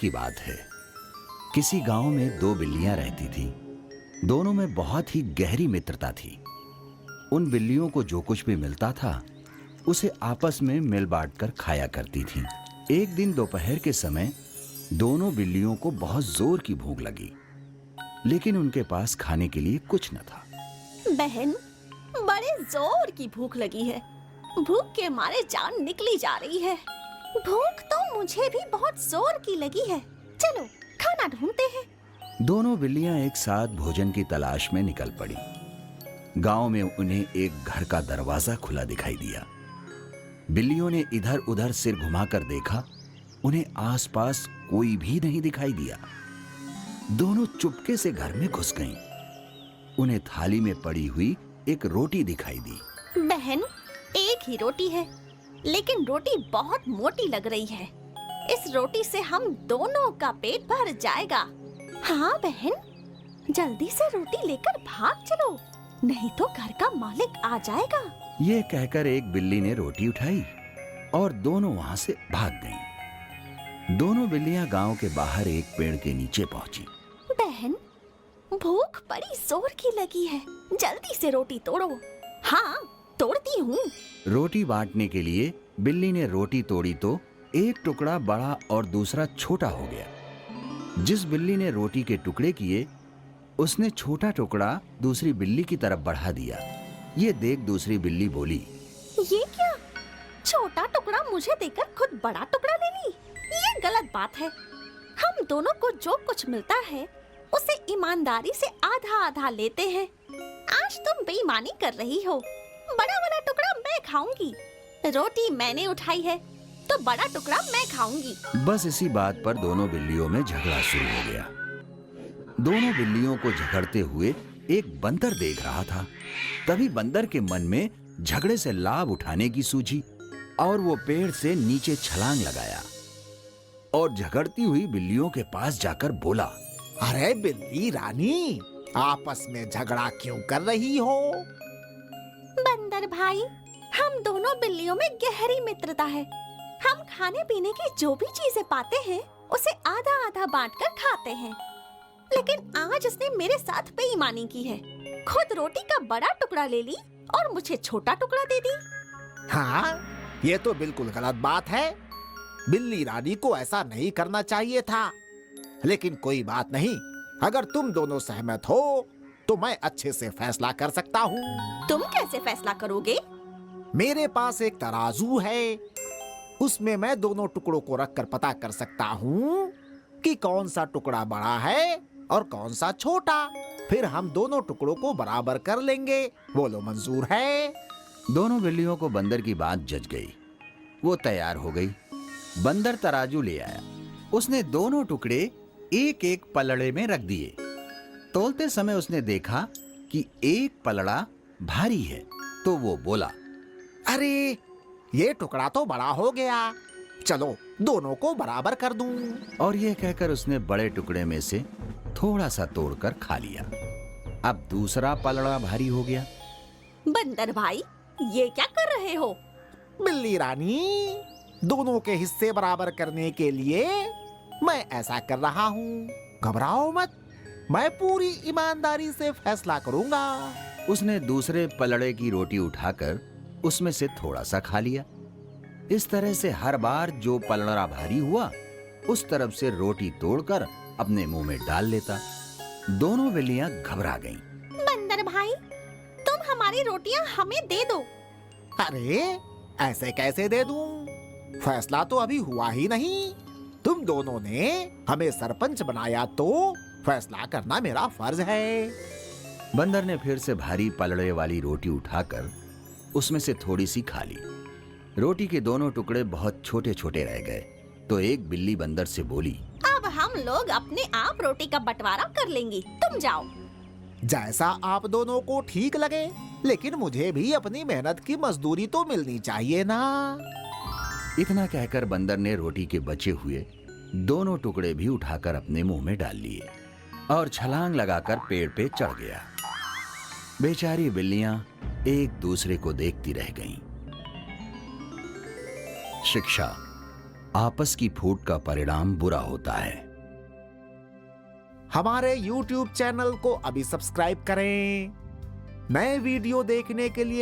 की बात है। किसी गांव में दो बिल्लियां रहती थीं। दोनों में बहुत ही गहरी मित्रता थी। उन बिल्लियों को जो कुछ भी मिलता था उसे आपस में मिल बांट कर खाया करती थीं। एक दिन दोपहर के समय दोनों बिल्लियों को बहुत जोर की भूख लगी, लेकिन उनके पास खाने के लिए कुछ न था। बहन, बड़े जोर की भूख लगी है। भूख के मारे जान निकली जा रही है। भूख तो मुझे भी बहुत जोर की लगी है। चलो खाना ढूंढते हैं। दोनों बिल्लियां एक साथ भोजन की तलाश में निकल पड़ी। गांव में उन्हें एक घर का दरवाजा खुला दिखाई दिया। बिल्लियों ने इधर उधर सिर घुमाकर देखा। उन्हें आसपास कोई भी नहीं दिखाई दिया। दोनों चुपके से घर में घुस गईं। उन्हें थाली में पड़ी हुई एक रोटी दिखाई दी। बहन, एक ही रोटी है, लेकिन रोटी बहुत मोटी लग रही है। इस रोटी से हम दोनों का पेट भर जाएगा। हाँ बहन, जल्दी से रोटी लेकर भाग चलो, नहीं तो घर का मालिक आ जाएगा। ये कहकर एक बिल्ली ने रोटी उठाई और दोनों वहां से भाग गईं। दोनों बिल्लियां गांव के बाहर एक पेड़ के नीचे पहुंची। बहन, भूख बड़ी जोर की लगी है, जल्दी से रोटी तोड़ो। हाँ, तोड़ती हूँ। रोटी बांटने के लिए बिल्ली ने रोटी तोड़ी तो एक टुकड़ा बड़ा और दूसरा छोटा हो गया। जिस बिल्ली ने रोटी के टुकड़े किए, उसने छोटा टुकड़ा दूसरी बिल्ली की तरफ बढ़ा दिया। ये देख दूसरी बिल्ली बोली, ये क्या? छोटा टुकड़ा मुझे देकर खुद बड़ा टुकड़ा ले ली? ये गलत बात है। हम दोनों को जो कुछ मिलता है उसे ईमानदारी से आधा आधा लेते हैं। आज तुम बेईमानी कर रही हो। बड़ा वाला टुकड़ा मैं खाऊंगी। रोटी मैंने उठाई है तो बड़ा टुकड़ा मैं खाऊंगी। बस इसी बात पर दोनों बिल्लियों में झगड़ा शुरू हो गया। दोनों बिल्लियों को झगड़ते हुए एक बंदर देख रहा था। तभी बंदर के मन में झगड़े से लाभ उठाने की सूझी और वो पेड़ से नीचे छलांग लगाया और झगड़ती हुई बिल्लियों के पास जाकर बोला, अरे बिल्ली रानी, आपस में झगड़ा क्यों कर रही हो? बंदर भाई, हम दोनों बिल्लियों में गहरी मित्रता है। हम खाने पीने की जो भी चीजें पाते हैं उसे आधा आधा बांटकर खाते हैं, लेकिन आज उसने मेरे साथ बेईमानी की है। खुद रोटी का बड़ा टुकड़ा ले ली और मुझे छोटा टुकड़ा दे दी। हाँ, ये तो बिल्कुल गलत बात है। बिल्ली रानी को ऐसा नहीं करना चाहिए था। लेकिन कोई बात नहीं, अगर तुम दोनों सहमत हो तो मैं अच्छे से फैसला कर सकता हूँ। तुम कैसे फैसला करोगे? मेरे पास एक तराजू है, उसमें मैं दोनों टुकड़ों को रखकर पता कर सकता हूँ कि कौन सा टुकड़ा बड़ा है और कौन सा छोटा। फिर हम दोनों टुकड़ों को बराबर कर लेंगे। बोलो, मंजूर है? दोनों बिल्लियों को बंदर की बात जच गई। वो तैयार हो गई। बंदर तराजू ले आया। उसने दोनों टुकड़े एक एक पलड़े में रख दिए। तौलते समय उसने देखा कि एक पलड़ा भारी है, तो वो बोला, अरे ये टुकड़ा तो बड़ा हो गया, चलो दोनों को बराबर कर दूं। और ये कहकर उसने बड़े टुकड़े में से थोड़ा सा तोड़कर खा लिया। अब दूसरा पलड़ा भारी हो गया। बंदर भाई, ये क्या कर रहे हो? बिल्ली रानी, दोनों के हिस्से बराबर करने के लिए मैं ऐसा कर रहा हूँ। घबराओ मत, मैं पूरी ईमानदारी से फैसला करूंगा। उसने दूसरे पलड़े की रोटी उठाकर उसमें से थोड़ा सा खा लिया। इस तरह से हर बार जो पलड़ा भारी हुआ उस तरफ से रोटी तोड़कर अपने मुंह में डाल लेता। दोनों बिल्लियां घबरा गईं। बंदर भाई, तुम हमारी रोटियां हमें दे दो। अरे ऐसे कैसे दे दूं? फैसला तो अभी हुआ ही नहीं। तुम दोनों ने हमें सरपंच बनाया तो फैसला करना मेरा फर्ज है। बंदर ने फिर से भारी पलड़े वाली रोटी उठाकर उसमें से थोड़ी सी खा ली। रोटी के दोनों टुकड़े बहुत छोटे छोटे रह गए, तो एक बिल्ली बंदर से बोली, अब हम लोग अपने आप रोटी का बंटवारा कर लेंगे, तुम जाओ। जैसा आप दोनों को ठीक लगे, लेकिन मुझे भी अपनी मेहनत की मजदूरी तो मिलनी चाहिए ना। इतना कहकर बंदर ने रोटी के बचे हुए दोनों टुकड़े भी उठाकर अपने मुंह में डाल लिए और छलांग लगाकर पेड़ पे चढ़ गया। बेचारी बिल्लियां एक दूसरे को देखती रह गईं। शिक्षा। आपस की फूट का परिणाम बुरा होता है। हमारे YouTube चैनल को अभी सब्सक्राइब करें। नए वीडियो देखने के लिए